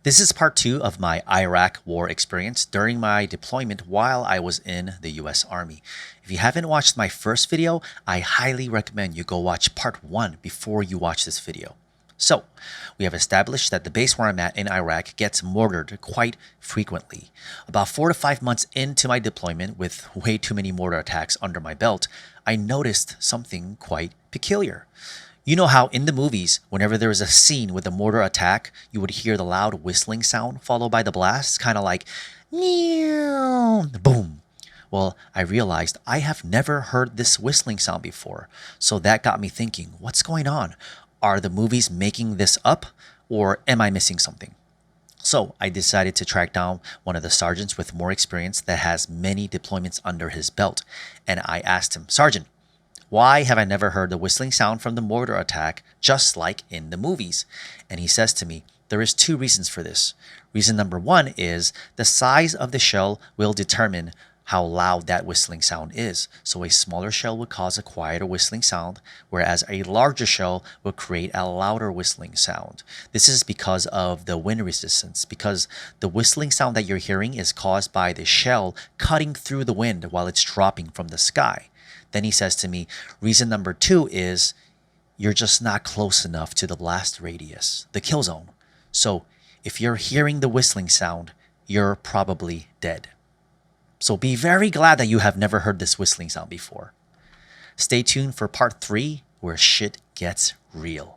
This is part two of my Iraq war experience during my deployment while I was in the US Army. If you haven't watched my first video, I highly recommend you go watch part one before you watch this video. So, we have established that the base where I'm at in Iraq gets mortared quite frequently. About 4 to 5 months into my deployment, with way too many mortar attacks under my belt, I noticed something quite peculiar. You know how in the movies, whenever there was a scene with a mortar attack, you would hear the loud whistling sound followed by the blast, kind of like, boom. Well, I realized I have never heard this whistling sound before, so that got me thinking, what's going on? Are the movies making this up, or am I missing something? So I decided to track down one of the sergeants with more experience that has many deployments under his belt, and I asked him, Sergeant, why have I never heard the whistling sound from the mortar attack just like in the movies? And he says to me, there is two reasons for this. Reason number one is the size of the shell will determine how loud that whistling sound is. So a smaller shell would cause a quieter whistling sound, whereas a larger shell will create a louder whistling sound. This is because of the wind resistance, because the whistling sound that you're hearing is caused by the shell cutting through the wind while it's dropping from the sky. Then he says to me, reason number two is you're just not close enough to the blast radius, the kill zone. So if you're hearing the whistling sound, you're probably dead. So be very glad that you have never heard this whistling sound before. Stay tuned for part 3 where shit gets real.